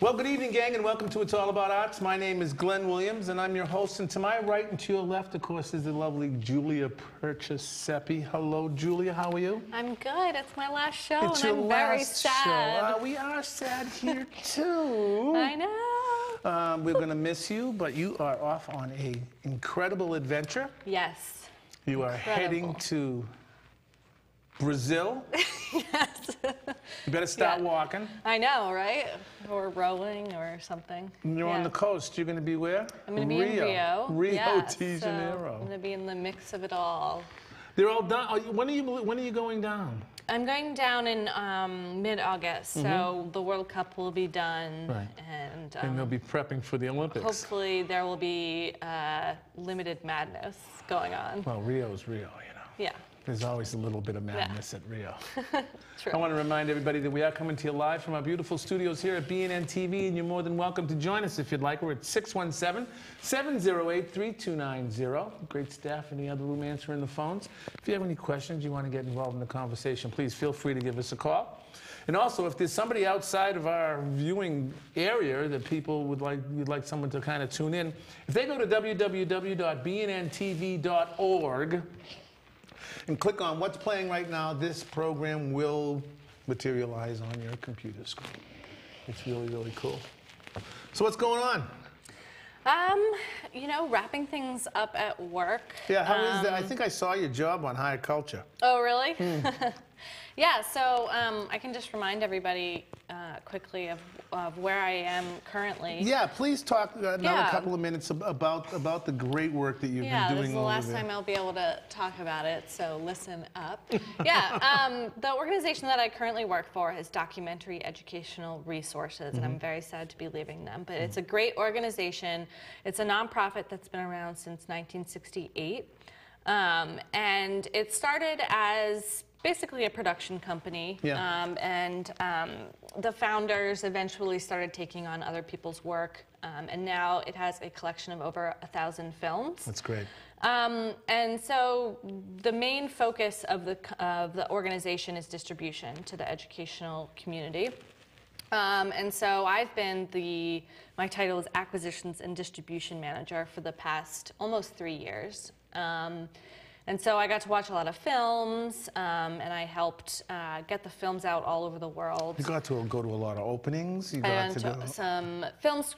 Well, good evening, gang, and welcome to It's All About Arts. My name is Glenn Williams, and I'm your host. And to my right and to your left, of course, is the lovely Julia Perciasepe. Hello, Julia. How are you? I'm good. It's my last show, It's and your I'm very last sad. show. We are sad here, too. I know. We're going to miss you, but you are off on an incredible adventure. Yes. You are heading to Brazil. Yes. You better start walking. I know, right? Or rowing or something. You're on the coast. You're going to be where? I'm going to be in Rio. Rio de Janeiro. I'm going to be in the mix of it all. They're all done. When are you going down? I'm going down in mid-August, so the World Cup will be done. Right. And they'll be prepping for the Olympics. Hopefully there will be limited madness going on. Well, Rio's Rio, you know. Yeah. There's always a little bit of madness at Rio. True. I want to remind everybody that we are coming to you live from our beautiful studios here at BNN-TV, and you're more than welcome to join us if you'd like. We're at 617-708-3290. Great staff in the other room answering the phones. If you have any questions, you want to get involved in the conversation, please feel free to give us a call. And also, if there's somebody outside of our viewing area that people would like someone to kind of tune in, if they go to www.bnntv.org, and click on what's playing right now, this program will materialize on your computer screen. It's really, really cool. So what's going on? You know, wrapping things up at work. Yeah, how is that? I think I saw your job on Higher Culture. Oh, really? Yeah, so I can just remind everybody quickly of where I am currently. Yeah, please talk another couple of minutes about the great work that you've been doing over there. Yeah, this is the last time I'll be able to talk about it, so listen up. Yeah, the organization that I currently work for is Documentary Educational Resources, and I'm very sad to be leaving them. But it's a great organization. It's a nonprofit that's been around since 1968, and it started as basically a production company, the founders eventually started taking on other people's work, and now it has a collection of over 1,000 films. That's great. And so the main focus of the organization is distribution to the educational community. And so I've been my title is Acquisitions and Distribution Manager for the past almost 3 years. And so I got to watch a lot of films, and I helped get the films out all over the world. You got to go to a lot of openings? I went to some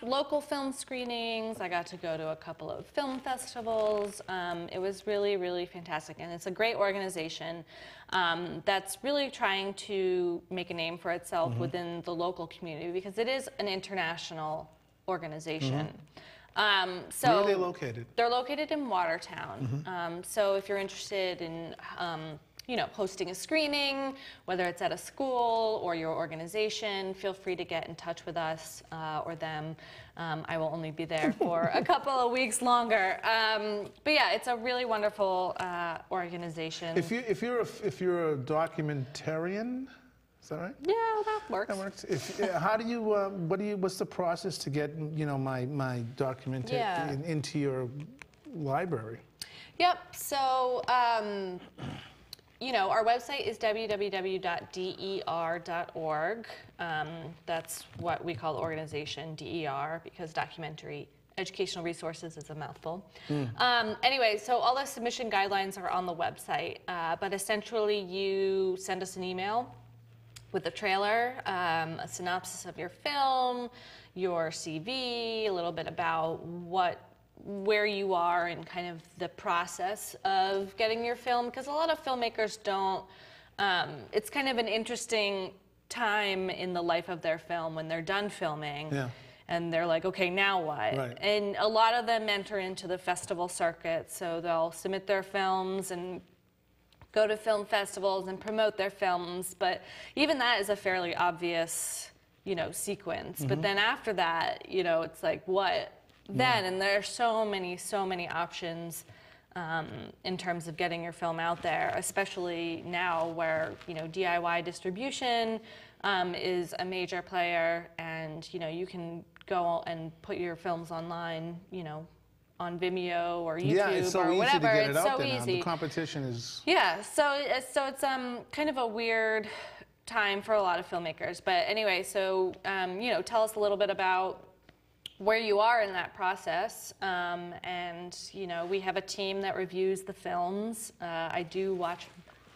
local film screenings. I got to go to a couple of film festivals. It was really, really fantastic. And it's a great organization that's really trying to make a name for itself within the local community, because it is an international organization. So where are they located? They're located in Watertown. So if you're interested in, you know, hosting a screening, whether it's at a school or your organization, feel free to get in touch with us or them. I will only be there for a couple of weeks longer. But yeah, it's a really wonderful organization. If you're a documentarian. Is that right? Yeah, that works. That works. How do you? What's the process to get my document into your library? Yep. So you know, our website is www.der.org. That's what we call the organization, DER, because Documentary Educational Resources is a mouthful. Anyway, so all the submission guidelines are on the website, but essentially you send us an email with a trailer, a synopsis of your film, your CV, a little bit about where you are in kind of the process of getting your film, because a lot of filmmakers don't, it's kind of an interesting time in the life of their film when they're done filming. Yeah. And they're like, okay, now what? Right. And a lot of them enter into the festival circuit, so they'll submit their films and go to film festivals and promote their films, but even that is a fairly obvious, you know, sequence. But then after that, you know, it's like, what then? And there are so many options in terms of getting your film out there, especially now where, you know, DIY distribution is a major player, and, you know, you can go and put your films online, you know, on Vimeo or YouTube or whatever. It's so easy. The competition is... Yeah, so it's kind of a weird time for a lot of filmmakers. But anyway, so, you know, tell us a little bit about where you are in that process. And, you know, we have a team that reviews the films. I do watch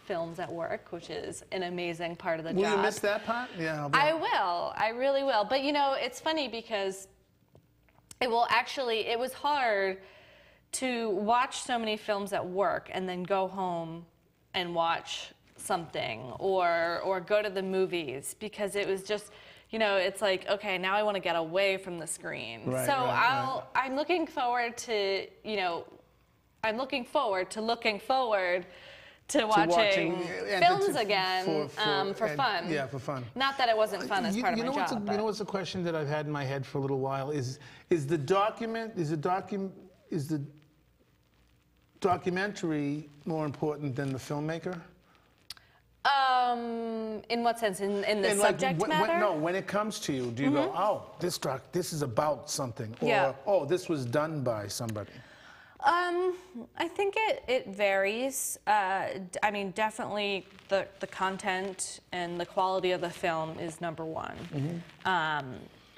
films at work, which is an amazing part of the job. Will you miss that part? Yeah, I will. I really will. But, you know, it's funny because it was hard to watch so many films at work and then go home and watch something or go to the movies, because it was just, you know, it's like, okay, now I want to get away from the screen. Right, so right. I'm looking forward to, you know, looking forward to watching films again for fun. Yeah, for fun. Not that it wasn't fun as part of my job. You know what's a question that I've had in my head for a little while is the documentary more important than the filmmaker? In what sense? In the subject matter? When it comes to you, do you go, oh, this is about something, or oh, this was done by somebody? I think it varies. I mean, definitely the content and the quality of the film is number one.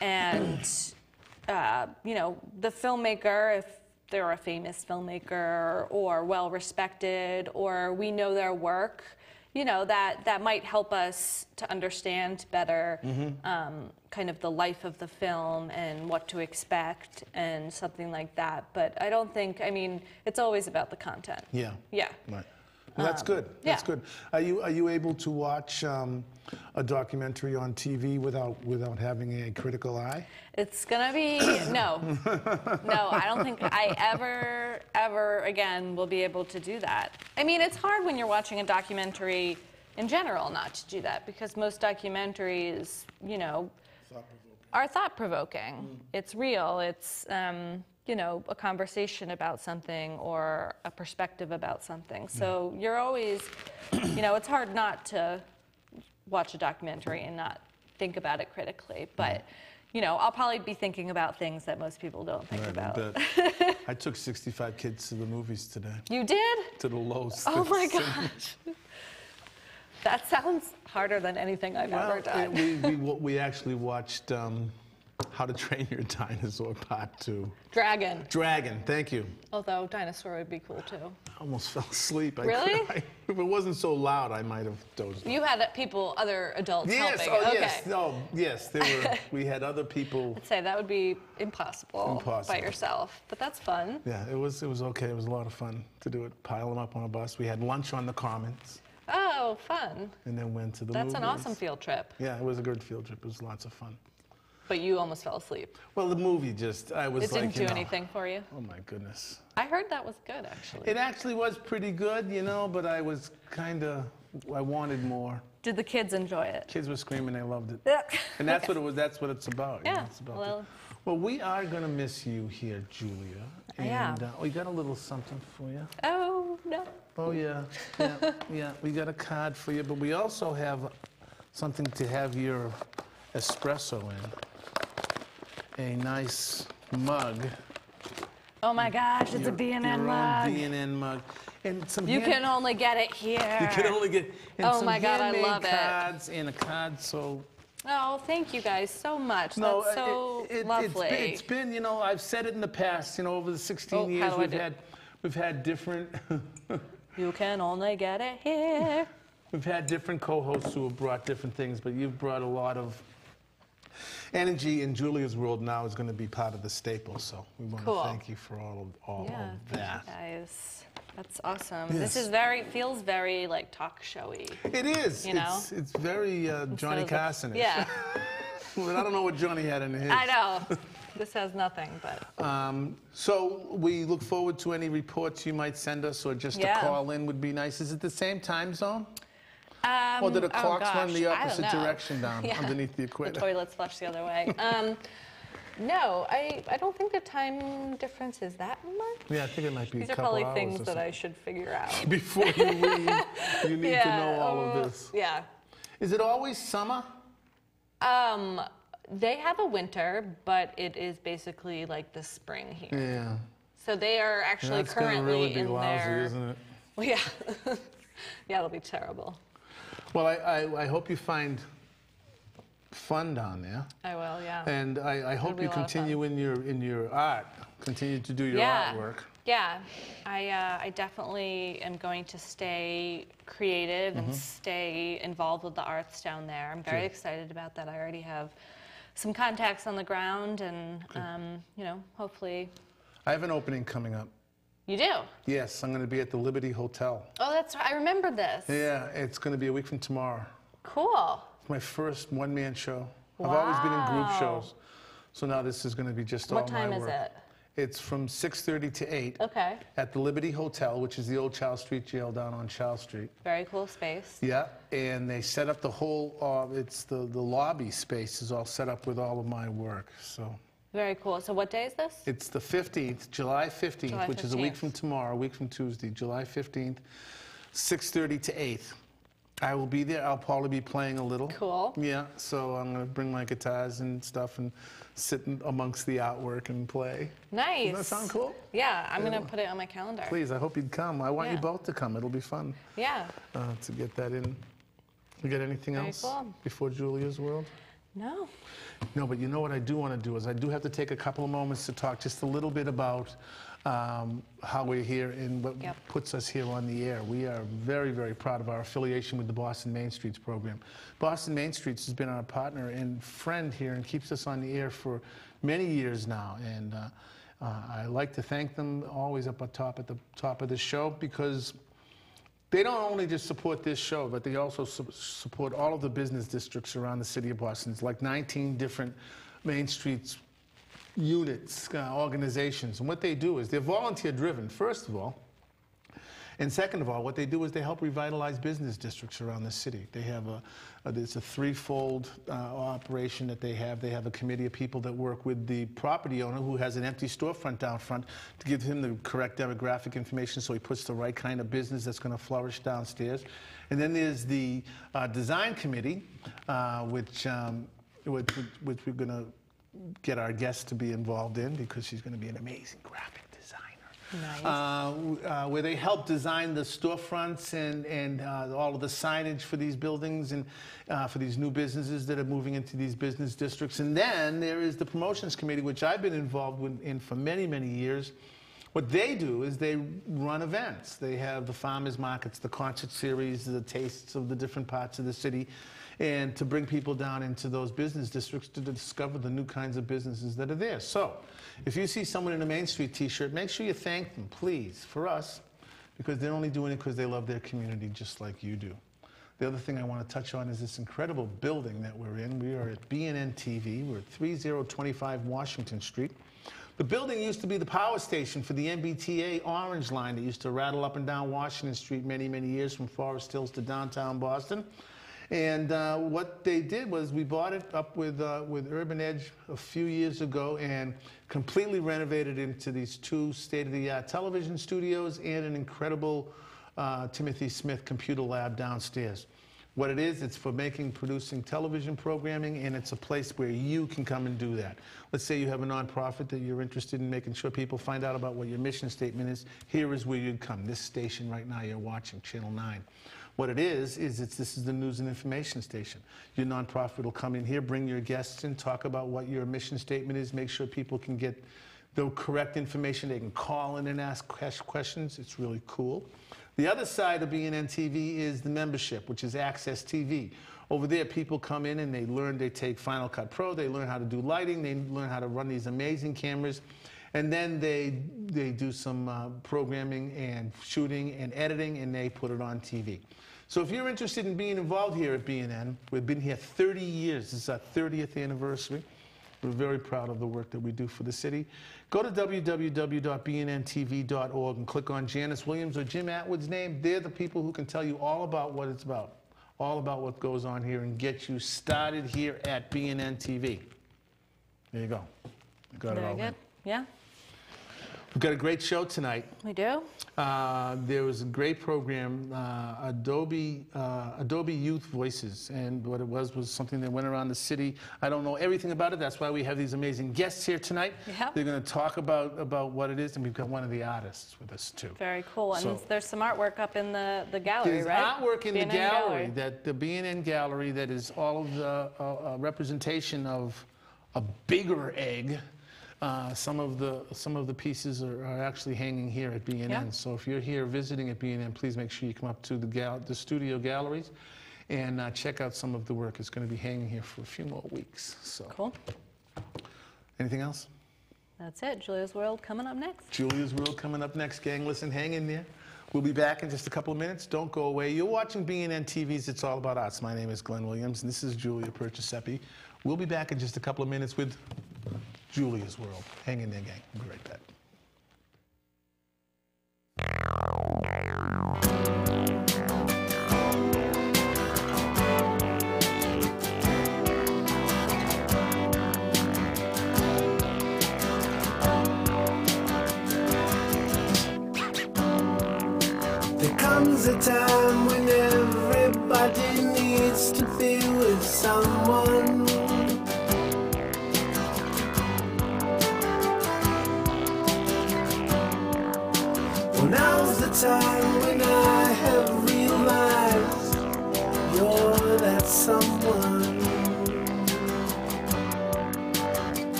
And you know, the filmmaker, if they're a famous filmmaker or well-respected, or we know their work, you know, that might help us to understand better kind of the life of the film and what to expect and something like that. But I don't think, I mean, it's always about the content. Yeah. Yeah. Right. Well, that's good. That's good. Are you able to watch a documentary on TV without having a critical eye? It's gonna be no. I don't think I ever again will be able to do that. I mean, it's hard when you're watching a documentary in general not to do that, because most documentaries, you know, are thought-provoking. It's real. It's you know, a conversation about something or a perspective about something. So you're always, you know, it's hard not to watch a documentary and not think about it critically. But, you know, I'll probably be thinking about things that most people don't think about. I took 65 kids to the movies today. You did? To the Lowe's. Oh my gosh. That sounds harder than anything I've ever done. We actually watched How to Train Your Dinosaur Part 2. Dragon, thank you. Although dinosaur would be cool too. I almost fell asleep. Really? If it wasn't so loud, I might have dozed off. You had other adults helping. Yes, we had other people. I'd say that would be impossible by yourself, but that's fun. Yeah, it was okay. It was a lot of fun to do it, pile them up on a bus. We had lunch on the Commons. Oh, fun. And then went to the movies. That's an awesome field trip. Yeah, it was a good field trip. It was lots of fun. But you almost fell asleep. Well, the movie it didn't do anything for you? Oh my goodness. I heard that was good, actually. It actually was pretty good, you know, but I was I wanted more. Did the kids enjoy it? Kids were screaming, they loved it. And that's what it was, that's what it's about. Yeah, you know, it's about well, we are gonna miss you here, Julia. And we got a little something for you. Oh, no. Oh yeah, we got a card for you, but we also have something to have your espresso in. A nice mug. Oh my gosh, it's a BNN mug. Your own BNN mug. And some you can only get it here. You can only get oh my God, I love it. Cards and a card, so. Oh, thank you guys so much. That's so lovely. It's been, you know, I've said it in the past, you know, over the 16 years we've had different. You can only get it here. We've had different co-hosts who have brought different things, but you've brought a lot of energy in Julia's world now is going to be part of the staple, so we want to thank you for all of that. Thank you guys. That's awesome. Yes. This is feels very like talk showy. It is. You know? It's very Johnny Carson-ish. Yeah. Well, I don't know what Johnny had in his. I know. This has nothing, but. So we look forward to any reports you might send us, or just a call in would be nice. Is it the same time zone? Or do the clocks run the opposite direction down underneath the equator? The toilets flush the other way. No, I don't think the time difference is that much. Yeah, I think it might be These a couple are probably hours things that I should figure out. Before you leave, you need to know all of this. Yeah. Is it always summer? They have a winter, but it is basically like the spring here. Yeah. So they are actually currently really in lousy, their. Isn't it? Well, yeah. Yeah, it'll be terrible. Well, I hope you find fun down there. I will, yeah. And I hope you continue in your art, continue to do your artwork. Yeah, I definitely am going to stay creative and stay involved with the arts down there. I'm very excited about that. I already have some contacts on the ground, and you know, hopefully. I have an opening coming up. You do? Yes, I'm going to be at the Liberty Hotel. Oh, that's right. I remember this. Yeah, it's going to be a week from tomorrow. Cool. It's my first one-man show. Wow. I've always been in group shows, so now this is going to be just all my work. What time is it? It's from 6:30 to 8. Okay. At the Liberty Hotel, which is the old Charles Street Jail down on Charles Street. Very cool space. Yeah, and they set up the whole, it's the lobby space is all set up with all of my work, so. Very cool. So what day is this? It's the 15th, July 15th, which is a week from tomorrow, a week from Tuesday, July 15th, 6:30 to 8. I will be there. I'll probably be playing a little. Cool. Yeah, so I'm going to bring my guitars and stuff and sit amongst the artwork and play. Nice. Doesn't that sound cool? Yeah, I'm going to put it on my calendar. Please, I hope you'd come. I want you both to come. It'll be fun. Yeah. To get that in. You got anything else before Julia's World? No. No, but you know what I do want to do is I do have to take a couple of moments to talk just a little bit about how we're here and what puts us here on the air. We are very, very proud of our affiliation with the Boston Main Streets program. Boston Main Streets has been our partner and friend here and keeps us on the air for many years now. And I like to thank them always at the top of the show, because they don't only just support this show, but they also support all of the business districts around the city of Boston. It's like 19 different Main Streets units, organizations. And what they do is they're volunteer driven, first of all. And second of all, what they do is they help revitalize business districts around the city. They have it's a threefold operation that they have. They have a committee of people that work with the property owner who has an empty storefront down front to give him the correct demographic information so he puts the right kind of business that's going to flourish downstairs. And then there's the design committee, which we're going to get our guest to be involved in, because she's going to be an amazing graphic designer. Nice. Where they help design the storefronts and all of the signage for these buildings and for these new businesses that are moving into these business districts. And then there is the promotions committee, which I've been involved in for many, many years. What they do is they run events. They have the farmers markets, the concert series, the tastes of the different parts of the city, and to bring people down into those business districts to discover the new kinds of businesses that are there. So if you see someone in a Main Street t-shirt, make sure you thank them, please, for us, because they're only doing it because they love their community just like you do. The other thing I want to touch on is this incredible building that we're in. We are at BNN-TV. We're at 3025 Washington Street. The building used to be the power station for the MBTA Orange Line that used to rattle up and down Washington Street many, many years from Forest Hills to downtown Boston. And what they did was we bought it up with Urban Edge a few years ago and completely renovated into these two state-of-the-art television studios and an incredible Timothy Smith computer lab downstairs. What it is, it's for producing television programming, and it's a place where you can come and do that. Let's say you have a nonprofit that you're interested in making sure people find out about what your mission statement is. Here is where you'd come. This station right now you're watching, Channel 9. What it is this is the news and information station. Your nonprofit will come in here, bring your guests in, talk about what your mission statement is, make sure people can get the correct information. They can call in and ask questions. It's really cool. The other side of BNN-TV is the membership, which is Access TV. Over there, people come in and they learn, they take Final Cut Pro, they learn how to do lighting, they learn how to run these amazing cameras, and then they do some programming and shooting and editing, and they put it on TV. So if you're interested in being involved here at BNN, we've been here 30 years. This is our 30th anniversary. We're very proud of the work that we do for the city. Go to www.bnntv.org and click on Janice Williams or Jim Atwood's name. They're the people who can tell you all about what it's about, all about what goes on here, and get you started here at BNN-TV. There you go. Got it all. Very good. Yeah. We've got a great show tonight. We do. There was a great program, Adobe Youth Voices, and what it was something that went around the city. I don't know everything about it. That's why we have these amazing guests here tonight. Yep. They're going to talk about what it is, and we've got one of the artists with us too. Very cool. And So- there's some artwork up in the gallery, There's right? artwork in the BNN gallery, that the BNN gallery, that is all of the representation of a bigger egg. Some of the pieces are actually hanging here at BNN. Yeah. So if you're here visiting at BNN, please make sure you come up to the studio galleries and check out some of the work. It's going to be hanging here for a few more weeks. So, Cool. anything else? That's it. Julia's World coming up next. Julia's World coming up next, gang. Listen, hang in there. We'll be back in just a couple of minutes. Don't go away. You're watching BNN-TV's It's All About Arts. My name is Glenn Williams, and this is Julia Perciasepe. We'll be back in just a couple of minutes with Julia's World. Hang in there, gang. We'll be right back. There comes a time when everybody needs to be with someone. Well, now's the time when I have realized you're that someone.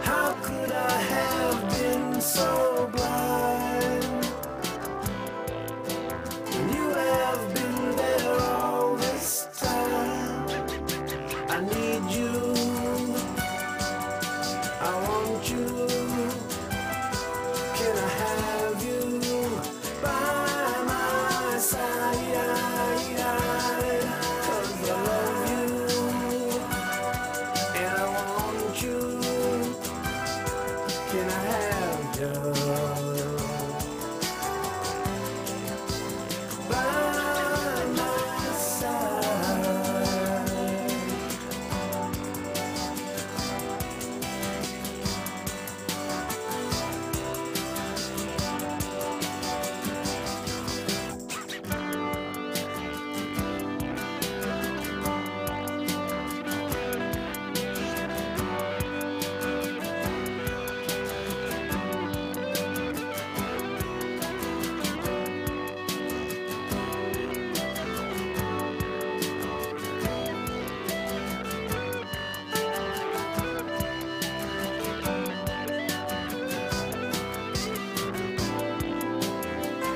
How could I have been so blind when you have been there all this time? I need you, I want you. Can I have you by my side? 'Cause I love you and I want you. Can I have you by my side?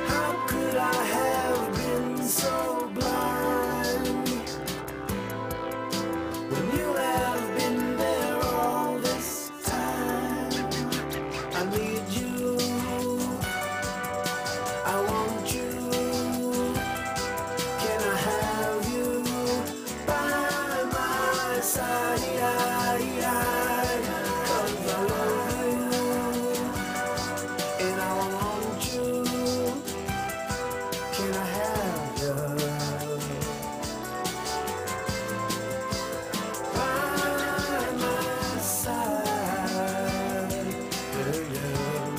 How could I have been so blind when you have been there all this time? I need you, I want you. Can I have you by my side? 'Cause I love you and I want you. Can I have you by my side? Yeah, yeah.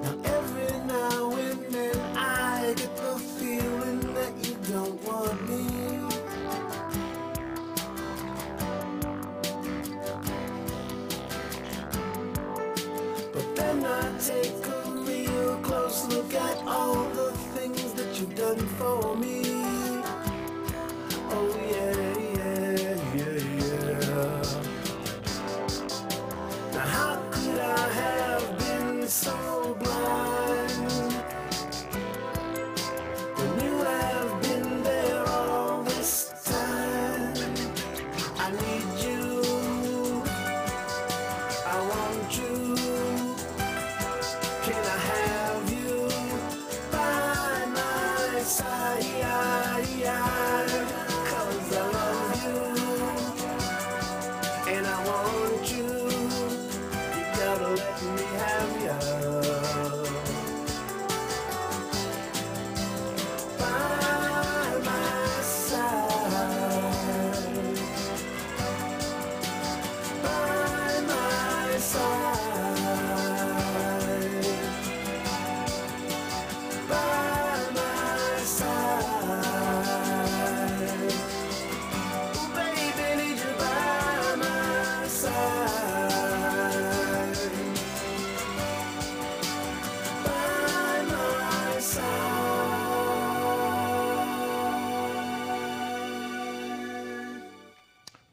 Now every now and then I get the feeling that you don't want me. But then I take a real close look at all the things that you've done for me. Oh yeah, yeah, yeah, yeah. Now how could I have been so blind when you have been there all this time? I need you, I want you. Can I have you by my side?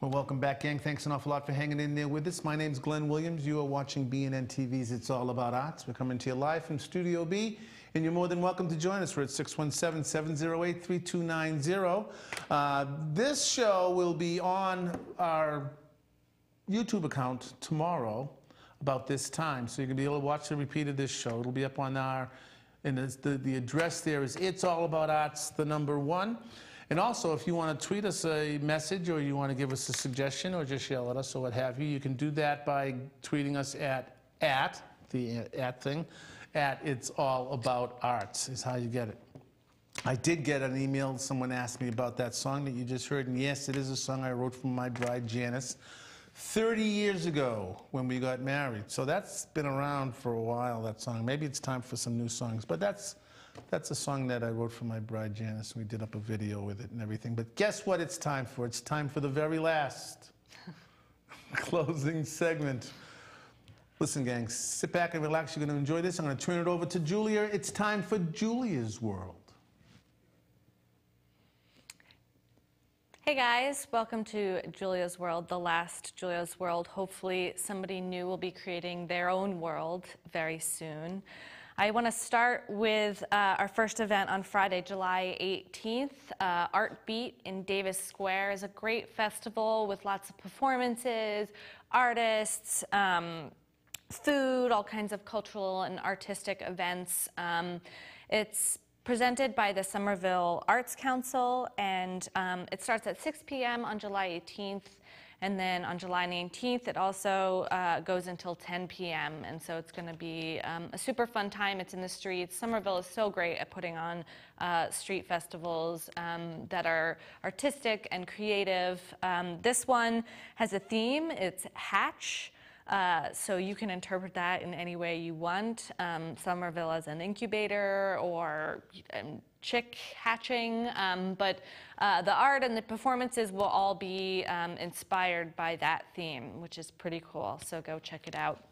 Well, welcome back, gang. Thanks an awful lot for hanging in there with us. My name's Glenn Williams. You are watching BNN-TV's It's All About Arts. We're coming to you live from Studio B, and you're more than welcome to join us. We're at 617-708-3290. This show will be on our YouTube account tomorrow about this time, so you can be able to watch the repeat of this show. It'll be up on our, and the address there is It's All About Arts, the number 1. And also, if you want to tweet us a message or you want to give us a suggestion or just yell at us or what have you, you can do that by tweeting us at It's All About Arts is how you get it. I did get an email. Someone asked me about that song that you just heard, and yes, it is a song I wrote for my bride, Janice, 30 years ago when we got married. So that's been around for a while, that song. Maybe it's time for some new songs, but that's a song that I wrote for my bride, Janice. We did up a video with it and everything. But guess what it's time for? It's time for the very last closing segment. Listen, gang, sit back and relax. You're going to enjoy this. I'm going to turn it over to Julia. It's time for Julia's World. Hey guys, welcome to Julia's World, the last Julia's World. Hopefully somebody new will be creating their own world very soon. I want to start with our first event on Friday, July 18th. Art Beat in Davis Square is a great festival with lots of performances, artists, food, all kinds of cultural and artistic events. It's presented by the Somerville Arts Council, and it starts at 6 p.m. on July 18th. And then on July 19th, it also goes until 10 p.m. And so it's going to be a super fun time. It's in the streets. Somerville is so great at putting on street festivals that are artistic and creative. This one has a theme. It's Hatch. So you can interpret that in any way you want. Somerville as an incubator or chick hatching, but the art and the performances will all be inspired by that theme, which is pretty cool, so go check it out.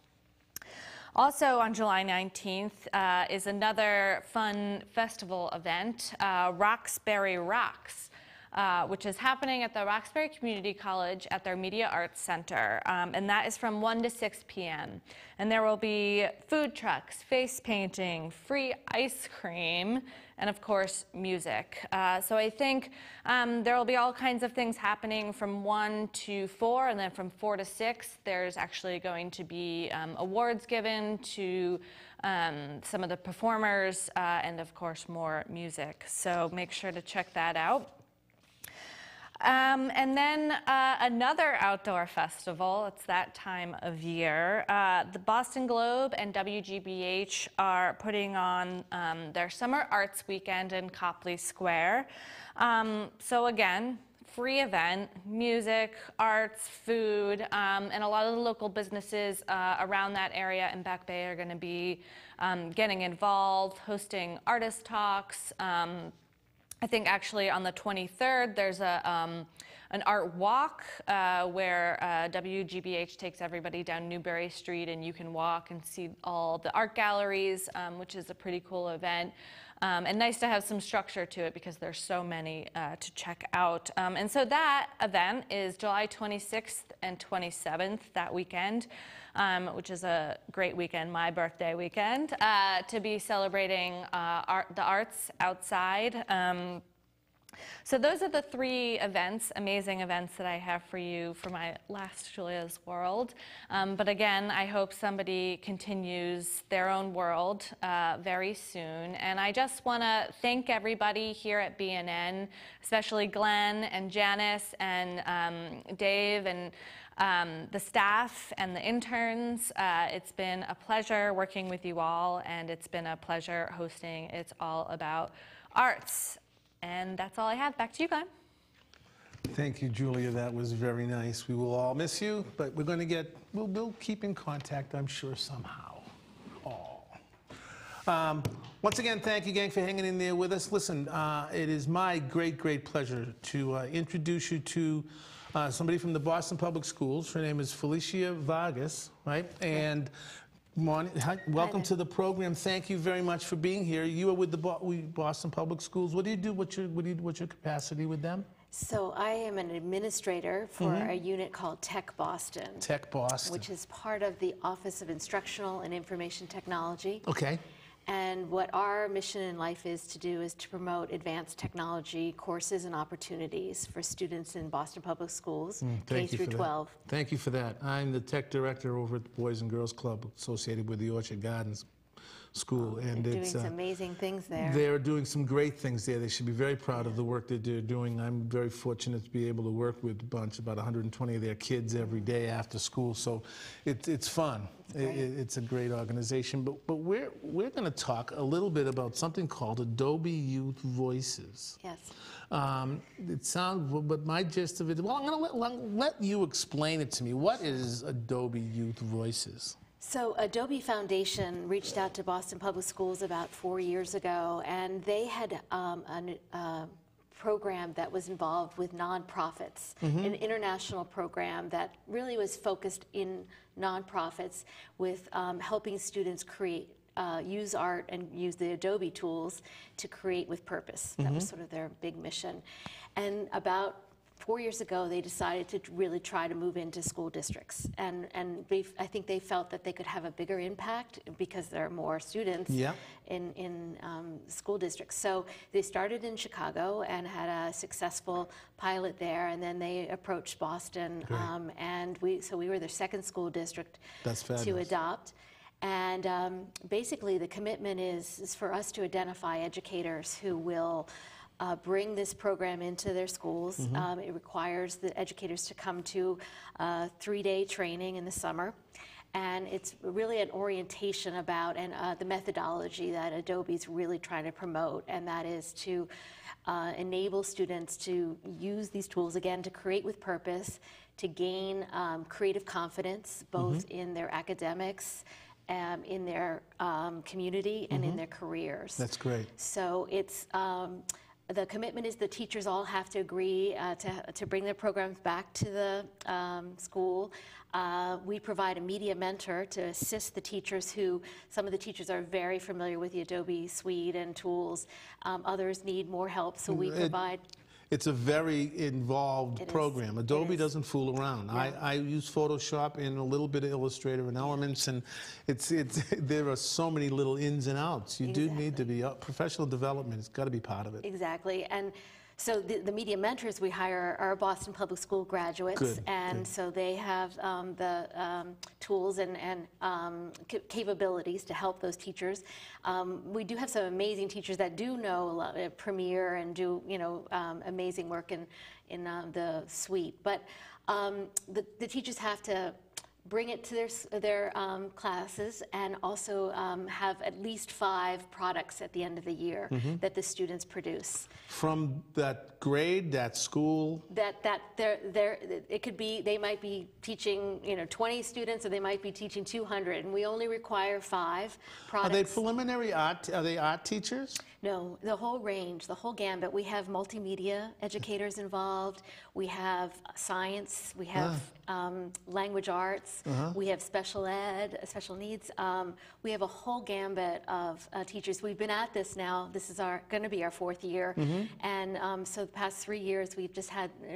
Also on July 19th is another fun festival event, Roxbury Rocks, which is happening at the Roxbury Community College at their Media Arts Center, and that is from 1 to 6 p.m. And there will be food trucks, face painting, free ice cream, and of course, music. So I think there will be all kinds of things happening from 1 to 4, and then from 4 to 6, there's actually going to be awards given to some of the performers, and of course, more music. So make sure to check that out. And then another outdoor festival, it's that time of year. The Boston Globe and WGBH are putting on their Summer Arts Weekend in Copley Square. So again, free event, music, arts, food, and a lot of the local businesses around that area in Back Bay are going to be getting involved, hosting artist talks. I think actually on the 23rd, there's an art walk where WGBH takes everybody down Newbury Street, and you can walk and see all the art galleries, which is a pretty cool event. And nice to have some structure to it because there's so many to check out. And so that event is July 26th and 27th, that weekend, which is a great weekend, my birthday weekend, to be celebrating the arts outside. So those are the 3 events, amazing events that I have for you for my last Julia's World. But again, I hope somebody continues their own world very soon. And I just want to thank everybody here at BNN, especially Glenn and Janice and Dave and the staff and the interns. It's been a pleasure working with you all, and it's been a pleasure hosting It's All About Arts. And that's all I have. Back to you, Glenn. Thank you, Julia. That was very nice. We will all miss you, but we're going to get, we'll keep in contact, I'm sure, somehow. Once again, thank you, gang, for hanging in there with us. Listen, it is my great, great pleasure to introduce you to somebody from the Boston Public Schools. Her name is Felicia Vargas, right? And welcome to the program. Thank you very much for being here. You are with the Boston Public Schools. What do you do? What's your capacity with them? So I am an administrator for a unit called TechBoston. TechBoston. Which is part of the Office of Instructional and Information Technology. Okay. And what our mission in life is to promote advanced technology courses and opportunities for students in Boston Public Schools, K through 12. Thank you for that. I'm the tech director over at the Boys and Girls Club associated with the Orchard Gardens School. And They're doing some amazing things there. They're doing some great things there. They should be very proud of the work that they're doing. I'm very fortunate to be able to work with a bunch, about 120 of their kids every day after school. So it's fun. It's a great organization. But we're going to talk a little bit about something called Adobe Youth Voices. Yes. It sounds, but my gist of it, well, I'm going to let you explain it to me. What is Adobe Youth Voices? So Adobe Foundation reached out to Boston Public Schools about 4 years ago, and they had a program that was involved with nonprofits, an international program that really was focused in nonprofits with helping students create, use art and use the Adobe tools to create with purpose. That was sort of their big mission. And about 4 years ago, they decided to really try to move into school districts. And I think they felt that they could have a bigger impact because there are more students in school districts. So they started in Chicago and had a successful pilot there, and then they approached Boston. And we were their second school district to adopt. And basically, the commitment is for us to identify educators who will bring this program into their schools. It requires the educators to come to a 3-day training in the summer. And it's really an orientation about the methodology that Adobe's really trying to promote, and that is to enable students to use these tools, again, to create with purpose, to gain creative confidence, both in their academics, in their community, and in their careers. That's great. So it's the commitment is the teachers all have to agree to bring their programs back to the school. We provide a media mentor to assist the teachers who, some of the teachers are very familiar with the Adobe suite and tools. Others need more help, so we provide. It's a very involved program. Adobe doesn't fool around. No. I use Photoshop and a little bit of Illustrator and Elements, and there are so many little ins and outs. You do need to be professional development. It's got to be part of it. Exactly. And so the media mentors we hire are Boston Public School graduates, so they have the tools and capabilities to help those teachers. We do have some amazing teachers that do know a lot of Premiere and do amazing work in the suite, but the teachers have to bring it to their classes, and also have at least 5 products at the end of the year that the students produce. From that grade, that school? It could be, they might be teaching 20 students, or they might be teaching 200, and we only require 5 products. Are they preliminary art, are they art teachers? No, the whole range, the whole gambit. We have multimedia educators involved, we have science, we have language arts, we have special ed, special needs. We have a whole gambit of teachers. We've been at this now. This is going to be our 4th year, and so the past 3 years we've just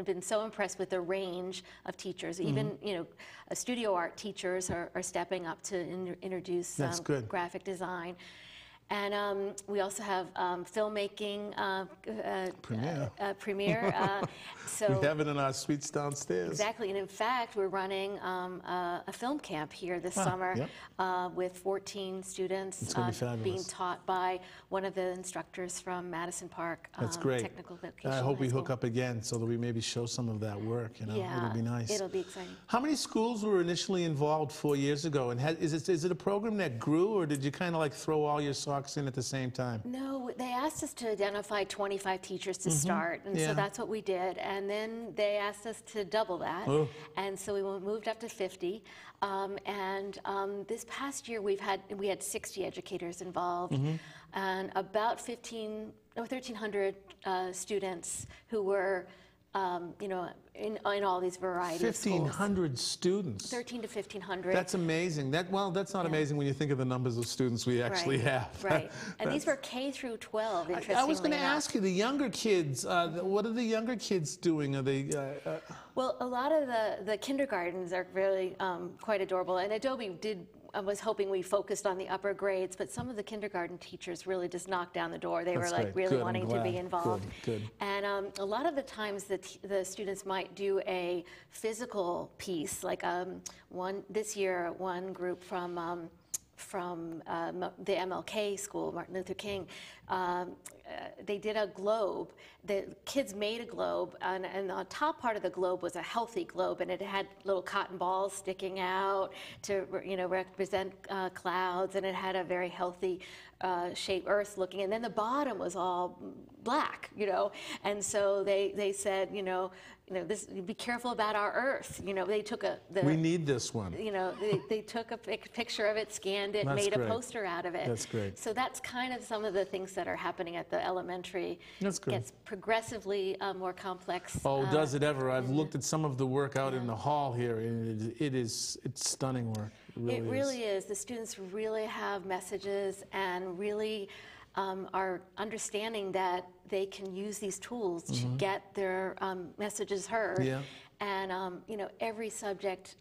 been so impressed with the range of teachers. Even studio art teachers are stepping up to introduce graphic design. And we also have filmmaking, Premiere. So we have it in our suites downstairs. Exactly, and in fact, we're running a film camp here this summer with 14 students being taught by one of the instructors from Madison Park. That's great. Technical Vocational I hope we hook up again so that we maybe show some of that work. Yeah, it'll be nice. It'll be exciting. How many schools were initially involved 4 years ago? And is it a program that grew, or did you kind of like throw all your socks in at the same time? No, they asked us to identify 25 teachers to start, and so that's what we did. And then they asked us to double that, and so we moved up to 50. This past year we had 60 educators involved, and about 1,300 students who were you know, in all these varieties. 1,500 students. 13 to 1,500. That's amazing. Well, that's not amazing when you think of the numbers of students we actually have. Right. And these were K through 12, interestingly I was going to enough. ask you, the younger kids, what are the younger kids doing? Are they... Well, a lot of the kindergartens are really quite adorable. And Adobe was hoping we focused on the upper grades, but some of the kindergarten teachers really just knocked down the door. They were like really wanting to be involved. Good. And a lot of the times the students might do a physical piece, like this year one group from the MLK school, Martin Luther King, they did a globe. The kids made a globe, and the top part of the globe was a healthy globe, and it had little cotton balls sticking out to, you know, represent clouds, and it had a very healthy shape, Earth looking, and then the bottom was all black, you know, and so they said, you know, this, be careful about our Earth. You know, they took we need this one. You know, they took a picture of it, scanned it, made a poster out of it. That's great. So that's kind of some of the things that are happening at the elementary. That's good. Gets progressively more complex. Oh, does it ever? I've looked at some of the work out in the hall here, and it's stunning work. It really is. The students really have messages and really are understanding that they can use these tools to get their messages heard. Yeah. And, you know, every subject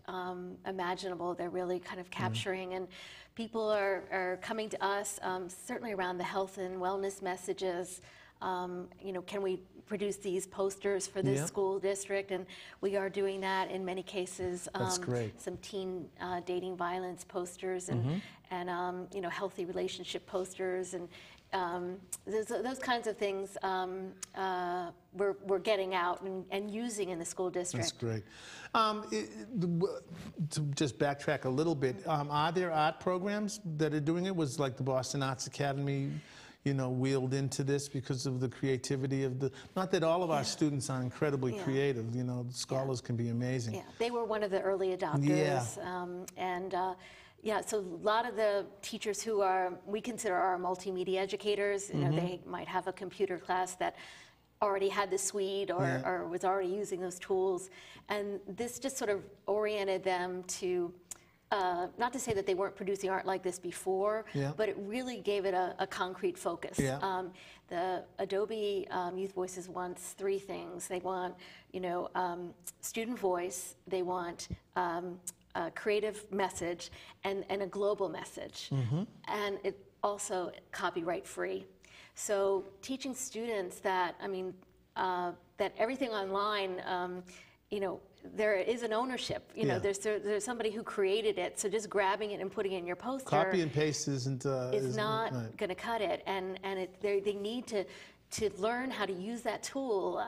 imaginable, they're really kind of capturing. And people are coming to us, certainly around the health and wellness messages. You know, can we produce these posters for this school district? And we are doing that in many cases. That's great. Some teen dating violence posters and you know, healthy relationship posters and those kinds of things we're getting out and using in the school district. That's great. To just backtrack a little bit, are there art programs that are doing it? Was like the Boston Arts Academy, you know, wheeled into this because of the creativity of the, not that all of our students are incredibly creative, you know, scholars can be amazing. Yeah, they were one of the early adopters. Yeah, so a lot of the teachers who we consider our multimedia educators, you know, they might have a computer class that already had the suite or was already using those tools. And this just sort of oriented them to, not to say that they weren't producing art like this before, but it really gave it a concrete focus. The Adobe Youth Voices wants three things. They want, you know, student voice, they want a creative message, and a global message. And it also copyright free. So teaching students that, I mean, that everything online, you know, there is an ownership. You know, there's somebody who created it. So just grabbing it and putting it in your poster, copy and paste isn't not going to cut it. And they need to learn how to use that tool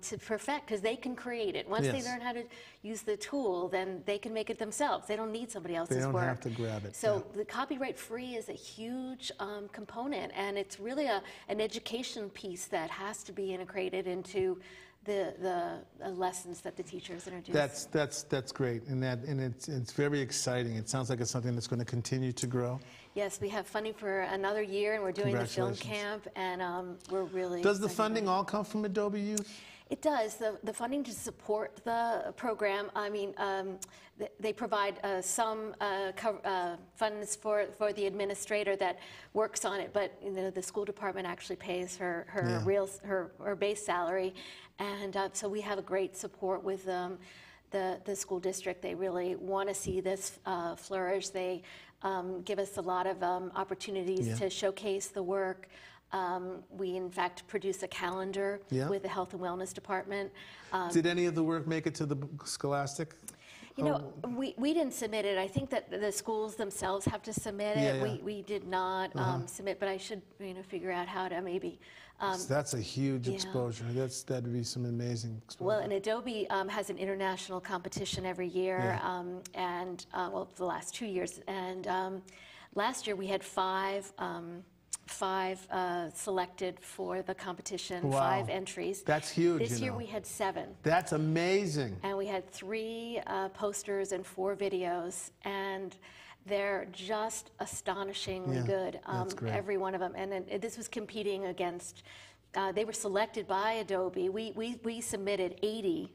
to perfect, because they can create it. Once they learn how to use the tool, then they can make it themselves. They don't need somebody else's work. They don't have to grab it. So the copyright free is a huge component, and it's really an education piece that has to be integrated into the lessons that the teachers introduce. That's great, and it's very exciting. It sounds like it's something that's going to continue to grow. Yes, we have funding for another year, and we're doing the film camp, and we're really. Does the funding all come from Adobe Youth? It does. The funding to support the program, I mean, they provide some funds for the administrator that works on it, but you know, the school department actually pays her base salary, and so we have a great support with the school district. They really want to see this flourish. They give us a lot of opportunities to showcase the work. We, in fact, produce a calendar with the Health and Wellness Department. Did any of the work make it to the Scholastic? You know, we didn't submit it. I think that the schools themselves have to submit it. We did not submit, but I should, you know, figure out how to maybe. That's a huge exposure. That'd be some amazing exposure. Well, and Adobe has an international competition every year, and well, for the last 2 years. And last year we had five selected for the competition, 5 entries. That's huge. This year we had 7. That's amazing. And we had 3 posters and 4 videos, and they're just astonishingly good. That's great. Every one of them. And this was competing against they were selected by Adobe. We submitted 80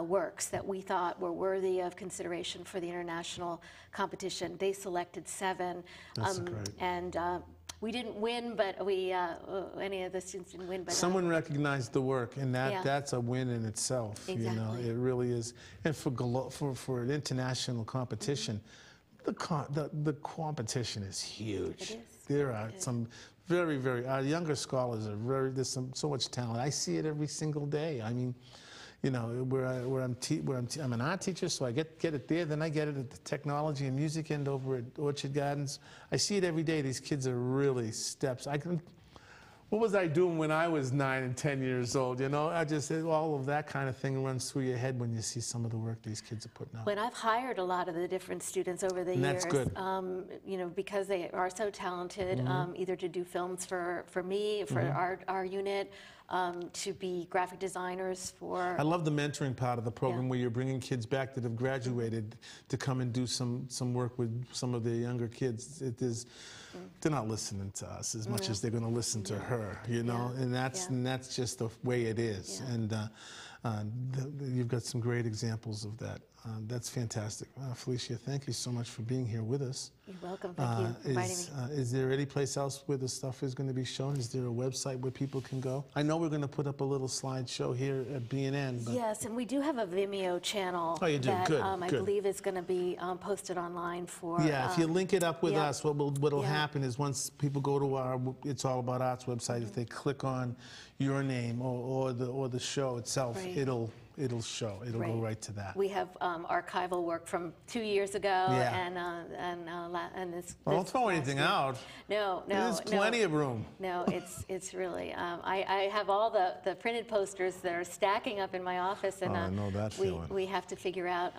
works that we thought were worthy of consideration for the international competition. They selected 7. That's great. And we didn't win, but any of the students didn't win. But someone recognized the work, and Yeah. that's a win in itself. You know, Exactly. it really is. And for an international competition, the competition is huge. It is. There are some very our younger scholars are there's so much talent. I see it every single day. I mean, you know, I'm an art teacher, so I get it there. Then I get it at the technology and music end over at Orchard Gardens. I see it every day. These kids are really steps. What was I doing when I was 9 and 10 years old? You know, all of that kind of thing runs through your head when you see some of the work these kids are putting out. When I've hired a lot of the different students over the And years, that's good. you know, because they are so talented, either to do films for me, for our unit, to be graphic designers for. I love the mentoring part of the program Yeah. where you're bringing kids back that have graduated to come and do some work with some of the younger kids. They're not listening to us as much as they're going to listen to her, you know, Yeah. and that's just the way it is. Yeah. And you've got some great examples of that. That's fantastic. Felicia, thank you so much for being here with us. You're welcome. Thank you for inviting me. Is there any place else where the stuff is going to be shown? Is there a website where people can go? I know we're going to put up a little slideshow here at BNN. But Yes, and we do have a Vimeo channel Oh, you do? that Good, I good. believe is going to be posted online for. yeah, if you link it up with yeah. us, what'll Yeah. happen is once people go to our It's All About Arts website, if they click on your name or the show itself, Right. it'll show. It'll go right to that. We have archival work from 2 years ago, Yeah. and this. Well, don't this throw last anything week. out. No, There's plenty of room. No, it's really. I have all the printed posters that are stacking up in my office, and Oh, I know that feeling. we have to figure out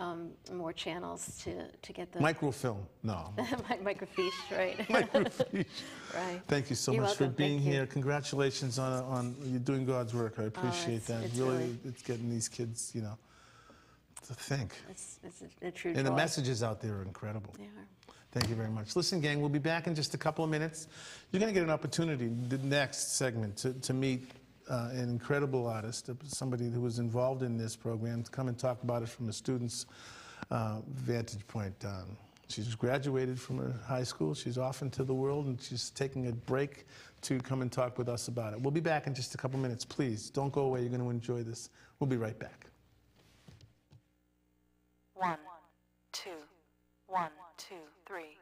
more channels to get the Microfilm. No. microfiche, right? Microfiche. Right. Thank you so You're much for welcome. being Thank you. here. Congratulations on you doing God's work. I appreciate it's- that. it's Really, really- it's getting these kids, you know, to think. It's a true And the joy. messages out there are incredible. They are. Thank you very much. Listen, gang, we'll be back in just a couple of minutes. You're going to get an opportunity, the next segment, to meet an incredible artist, somebody who was involved in this program, to come and talk about it from a student's vantage point. She's graduated from her high school. She's off into the world, and she's taking a break to come and talk with us about it. We'll be back in just a couple minutes. Please, don't go away. You're going to enjoy this. We'll be right back. 1, 2, 1, 2, 3.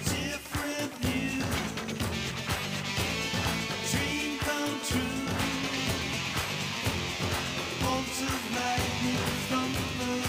Different view, dream come true. Bolts of lightning from the blue.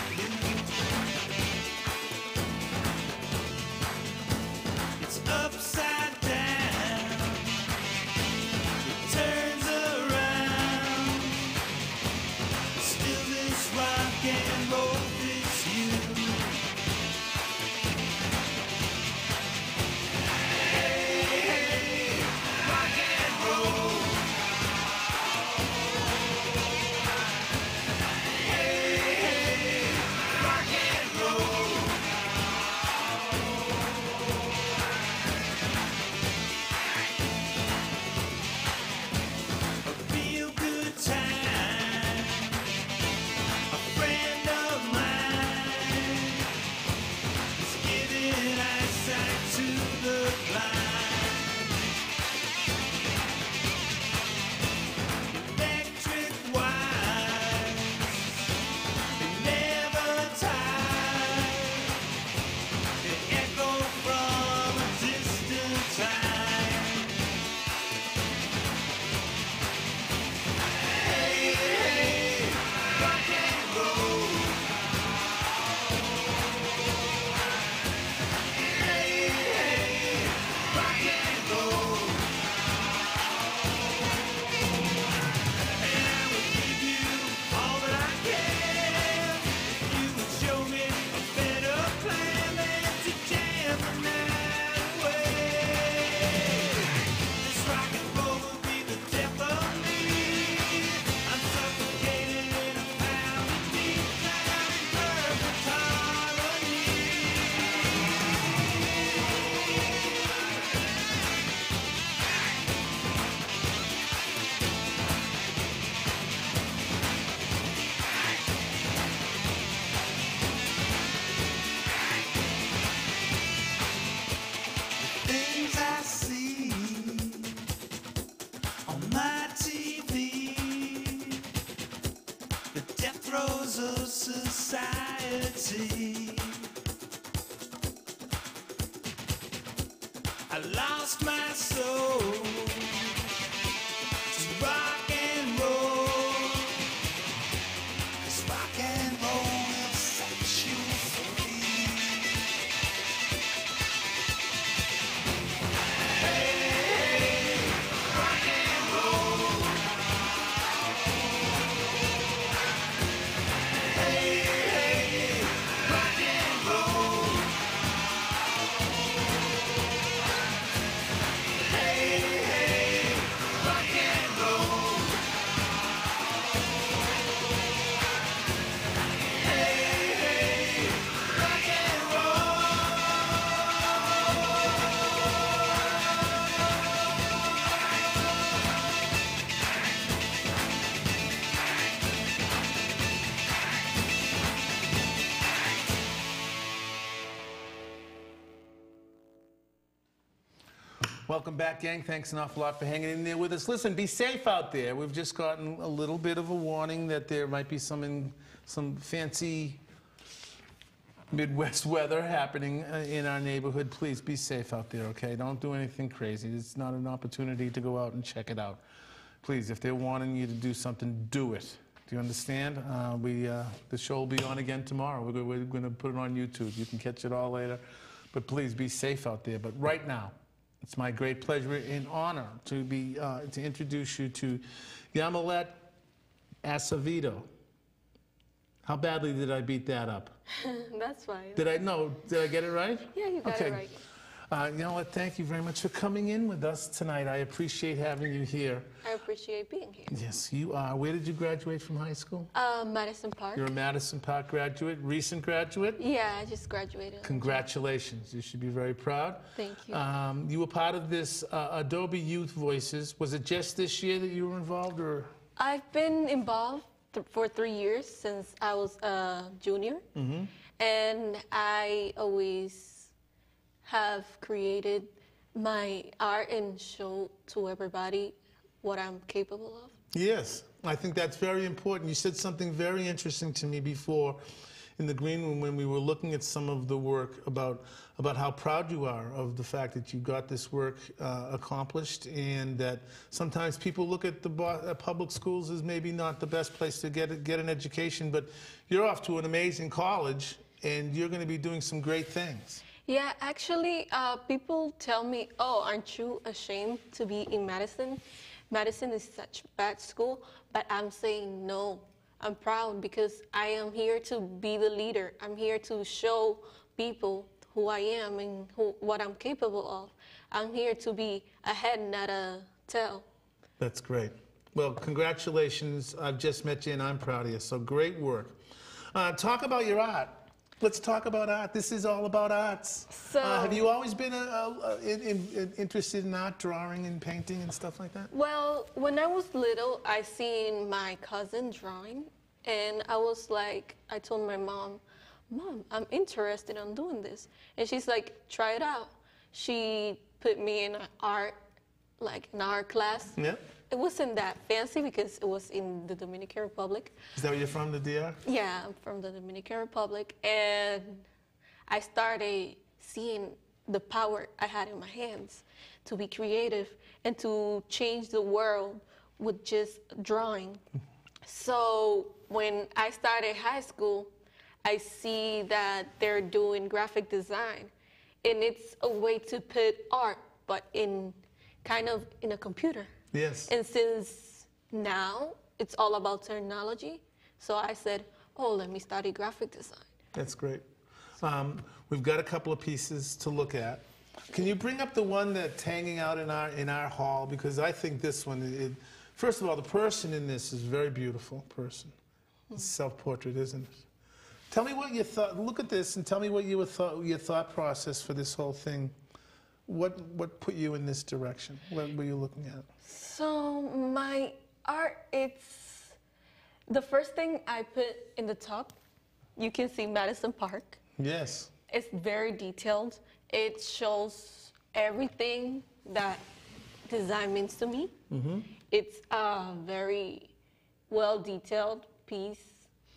lost my soul to rock and roll. 'Cause rock and roll will set you free. Hey, rock and roll. Hey, rock and roll. Hey, rock and roll. Hey, rock and Welcome back, gang. Thanks an awful lot for hanging in there with us. Listen, be safe out there. We've just gotten a little bit of a warning that there might be some fancy Midwest weather happening in our neighborhood. Please be safe out there, okay? Don't do anything crazy. It's not an opportunity to go out and check it out. Please, if they're wanting you to do something, do it. Do you understand? The show will be on again tomorrow. We're going to put it on YouTube. You can catch it all later. But please be safe out there. But right now, it's my great pleasure and honor to introduce you to Yamilet Acevedo. How badly did I beat that up? That's fine. Did I get it right? Yeah, you got it right. Yamilet, thank you very much for coming in with us tonight. I appreciate having you here. I appreciate being here. Yes, you are. Where did you graduate from high school? Madison Park. You're a Madison Park graduate, recent graduate? Yeah, I just graduated. Congratulations. You should be very proud. Thank you. You were part of this Adobe Youth Voices. Was it just this year that you were involved, or? I've been involved for 3 years since I was a junior. Mm-hmm. And I always have created my art and show to everybody what I'm capable of. Yes, I think that's very important. You said something very interesting to me before in the green room when we were looking at some of the work about how proud you are of the fact that you got this work accomplished, and that sometimes people look at the public schools as maybe not the best place to get an education, but you're off to an amazing college and you're going to be doing some great things. Yeah, actually, people tell me, oh, aren't you ashamed to be in Madison? Madison is such a bad school, but I'm saying no. I'm proud because I am here to be the leader. I'm here to show people who I am and what I'm capable of. I'm here to be a head, not a tail. That's great. Well, congratulations. I've just met you and I'm proud of you. So great work. Talk about your art. Let's talk about art. This is all about arts. So, have you always been interested in art, drawing and painting and stuff like that? well, when I was little, I seen my cousin drawing, and I was like, I told my mom, Mom, I'm interested in doing this. And she's like, try it out. She put me in an art class. Yeah. It wasn't that fancy because it was in the Dominican Republic. Is that where you're from, the DR? Yeah, I'm from the Dominican Republic, and I started seeing the power I had in my hands to be creative and to change the world with just drawing. So when I started high school, I see that they're doing graphic design, and it's a way to put art, but in a computer. Yes. And since now it's all about technology, so I said, oh, let me study graphic design. That's great. We've got a couple of pieces to look at. Can you bring up the one that's hanging out in our hall? Because I think this one, first of all, the person in this is a very beautiful person. It's self-portrait, isn't it? Tell me what you thought. Look at this and tell me what your thought process for this whole thing. What put you in this direction? What were you looking at? So my art, it's the first thing I put in the top. You can see Madison Park. Yes. It's very detailed. It shows everything that design means to me. Mm-hmm. It's a very well-detailed piece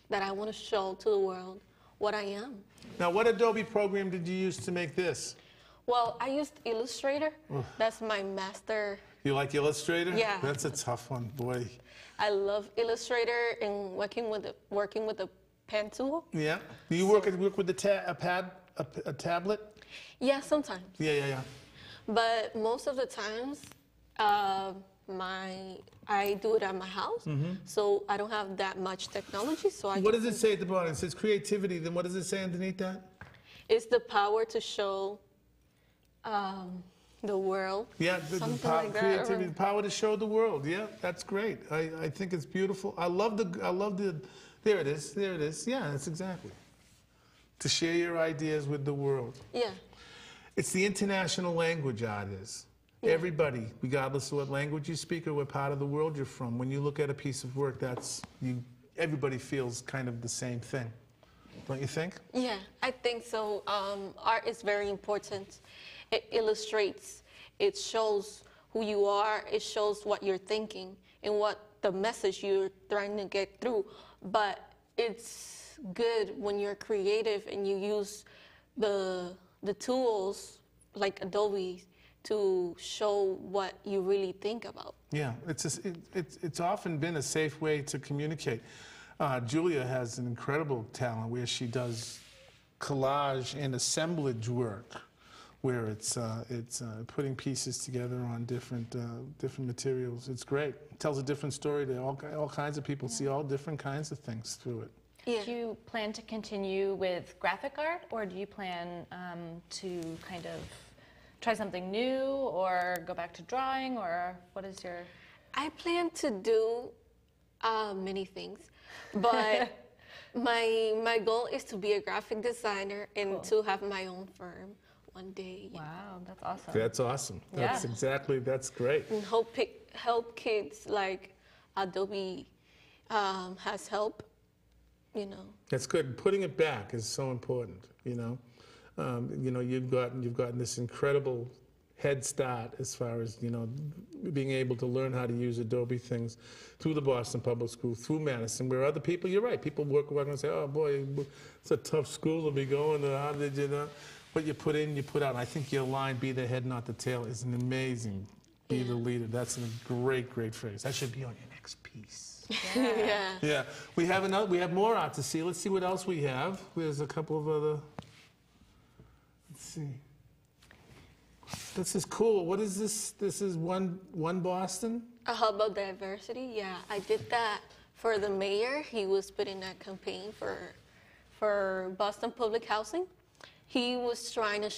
that I want to show to the world what I am. Now, what Adobe program did you use to make this? Well, I used Illustrator. That's my master. You like Illustrator? Yeah. That's a tough one, boy. I love Illustrator and working with the pen tool. Yeah. Do you work with a tablet? Yeah, sometimes. Yeah. But most of the times, I do it at my house, so I don't have that much technology. So What does it say at the bottom? It says creativity. Then what does it say underneath that? It's the power to show the world. Yeah, Something like that, creativity, or- the power to show the world. Yeah, that's great. I think it's beautiful. I love the. There it is. Yeah, that's exactly. To share your ideas with the world. Yeah. It's the international language art is. Everybody, regardless of what language you speak or what part of the world you're from, when you look at a piece of work, everybody feels kind of the same thing. Don't you think? Yeah, I think so. Art is very important. It illustrates, it shows who you are, it shows what you're thinking and what the message you're trying to get through. But it's good when you're creative and you use the tools like Adobe to show what you really think about. Yeah, it's often been a safe way to communicate. Julia has an incredible talent where she does collage and assemblage work, where it's putting pieces together on different materials. It's great. It tells a different story to all kinds of people. See all different kinds of things through it. Yeah. Do you plan to continue with graphic art, or do you plan to kind of try something new, or go back to drawing, or what is your... I plan to do many things, but my goal is to be a graphic designer and to have my own firm one day. Yeah. Wow, that's awesome. That's awesome. That's great. And help kids like Adobe has helped, you know. That's good. Putting it back is so important, you know. You've gotten this incredible head start as far as, you know, being able to learn how to use Adobe things through the Boston Public School, through Madison, where other people, you're right, people work and say, oh boy, it's a tough school to be going to, how did you know? What you put in, you put out. And I think your line, be the head, not the tail, is an amazing, be the leader. That's a great phrase. That should be on your next piece. Yeah. Yeah, we have more art to see. Let's see what else we have. There's a couple of other, let's see. This is cool. What is this? This is one Boston? A hub of diversity. Yeah, I did that for the mayor. He was putting a campaign for Boston Public Housing. He was trying to.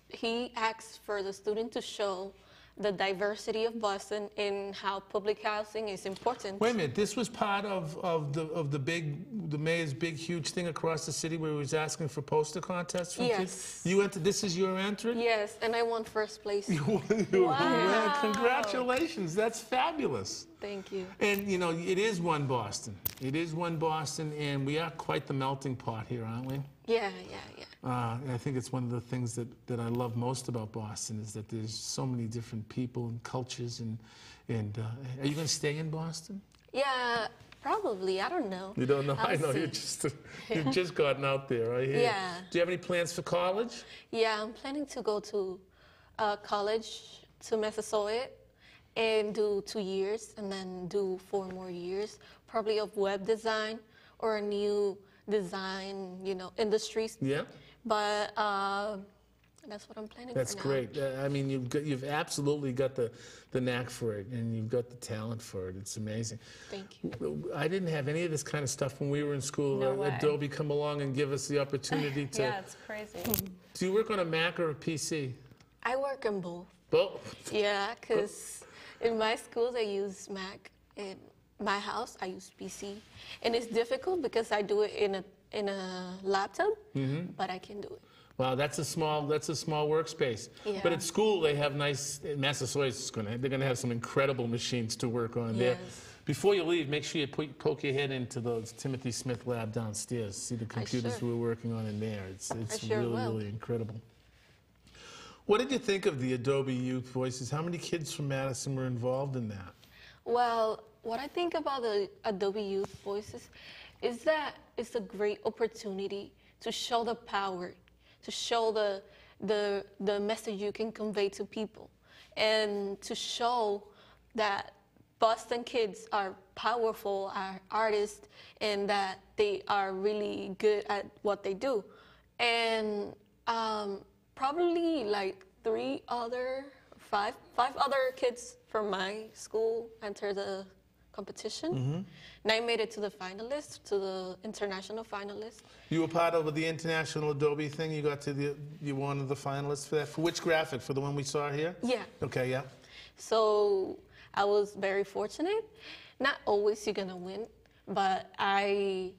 He asked for the student to show the diversity of Boston and how public housing is important. Wait a minute. This was part of the mayor's big huge thing across the city where he was asking for poster contests from kids. You entered. This is your entry. Yes, and I won first place. Wow. Congratulations. That's fabulous. Thank you. And you know, it is one Boston. It is one Boston, and we are quite the melting pot here, aren't we? Yeah. And I think it's one of the things that I love most about Boston is that there's so many different people and cultures. And are you going to stay in Boston? Yeah, probably. I don't know. You don't know? I know. See. You've just gotten out there. I hear. Yeah. Do you have any plans for college? Yeah, I'm planning to go to college to Massasoit and do 2 years and then do 4 more years, probably of web design or a new design, you know, industries. Yeah. But that's what I'm planning That's for now. great. I mean, you've absolutely got the knack for it, and you've got the talent for it. It's amazing. Thank you. I didn't have any of this kind of stuff when we were in school. No way. Adobe come along and give us the opportunity to. Yeah, it's crazy. Do you work on a Mac or a PC? I work on both. Both. Yeah, because in my schools I use Mac. In my house I use PC, and it's difficult because I do it in a laptop, but I can do it. Wow, that's a small workspace. Yeah. But at school they have nice. Massasoit they're going to have some incredible machines to work on there. Yes. Before you leave, make sure you poke your head into the Timothy Smith lab downstairs. See the computers sure. we're working on in there. It's sure really will. really incredible. What did you think of the Adobe Youth Voices? How many kids from Madison were involved in that? Well, what I think about the Adobe Youth Voices is that it's a great opportunity to show the power, to show the message you can convey to people, and to show that Boston kids are powerful, are artists, and that they are really good at what they do. And probably like five other kids from my school entered the competition. And I made it to the finalists, to the international finalists. You were part of the international Adobe thing? You got to you were one of the finalists for that? For which graphic? For the one we saw here? Yeah. Okay, yeah. So I was very fortunate. Not always you're gonna win, but I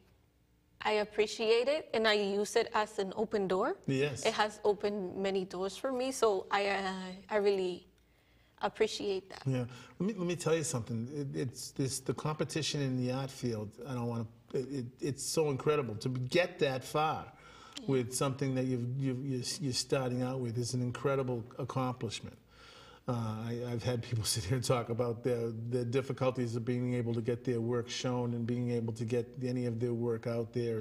appreciate it, and I use it as an open door. Yes. It has opened many doors for me, so I really appreciate that. Yeah. Let me tell you something. It's the competition in the art field. I don't want to. It's so incredible to get that far with something that you're starting out with is an incredible accomplishment. I've had people sit here and talk about the difficulties of being able to get their work shown and being able to get any of their work out there.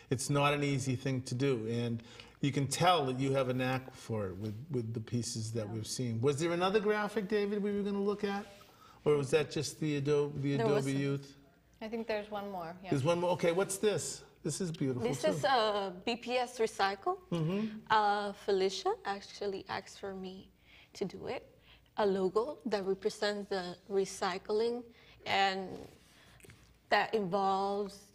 It's not an easy thing to do, and you can tell that you have a knack for it with the pieces that we've seen. Was there another graphic, David, we were going to look at, or was that just the Adobe Youth? I think there's one more. Yeah. There's one more. Okay, what's this? This is beautiful. This too. is BPS Recycle. Felicia actually asked for me to do it. A logo that represents the recycling, and that involves,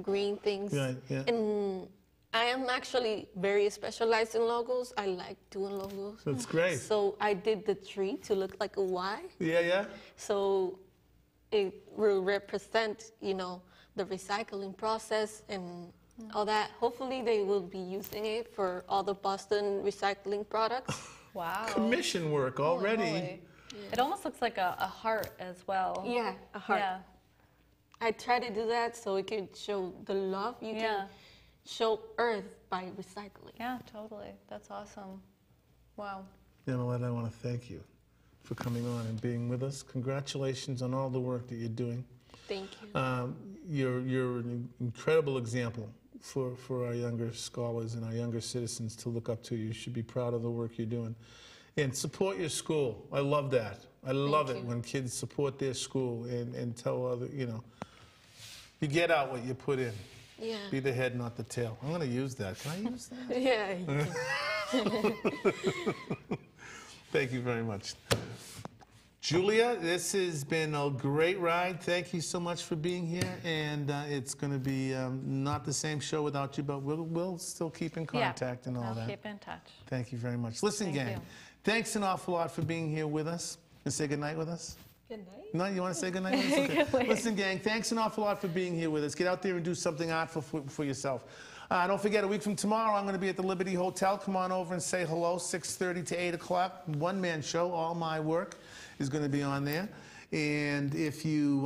green things. Right, yeah. And I am actually very specialized in logos. I like doing logos. That's great. So I did the tree to look like a Y. Yeah, yeah. So it will represent, the recycling process and all that. Hopefully they will be using it for all the Boston recycling products. Wow. Commission work already. Holy. It almost looks like a heart as well. Yeah, a heart. Yeah. I try to do that so it can show the love you can show Earth by recycling. Yeah, totally. That's awesome. Wow. Yamilet, I want to thank you for coming on and being with us. Congratulations on all the work that you're doing. Thank you. You're an incredible example for our younger scholars and our younger citizens to look up to. You should be proud of the work you're doing. And support your school. I love that. I love it when kids support their school and tell other, you get out what you put in. Yeah. Be the head, not the tail. I'm going to use that. Can I use that? Yeah. Thank you very much. Julia, this has been a great ride. Thank you so much for being here. And it's going to be not the same show without you, but we'll still keep in contact and all that. I'll keep in touch. Thank you very much. Listen, Thank gang, you. thanks an awful lot for being here with us. And say goodnight with us. Good night. No, you want to say goodnight with us? Okay. Listen, gang, thanks an awful lot for being here with us. Get out there and do something artful for yourself. Don't forget, a week from tomorrow, I'm going to be at the Liberty Hotel. Come on over and say hello, 6:30 to 8 o'clock. One-man show, all my work is going to be on there. And if you,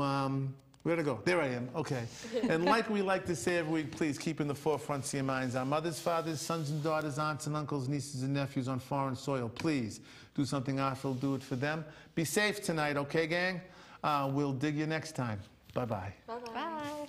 where'd I go? There I am, okay. And like we like to say every week, please keep in the forefront of your minds our mothers, fathers, sons and daughters, aunts and uncles, nieces and nephews on foreign soil. Please do something artful, do it for them. Be safe tonight, okay, gang? We'll dig you next time. Bye-bye. Bye-bye. Bye.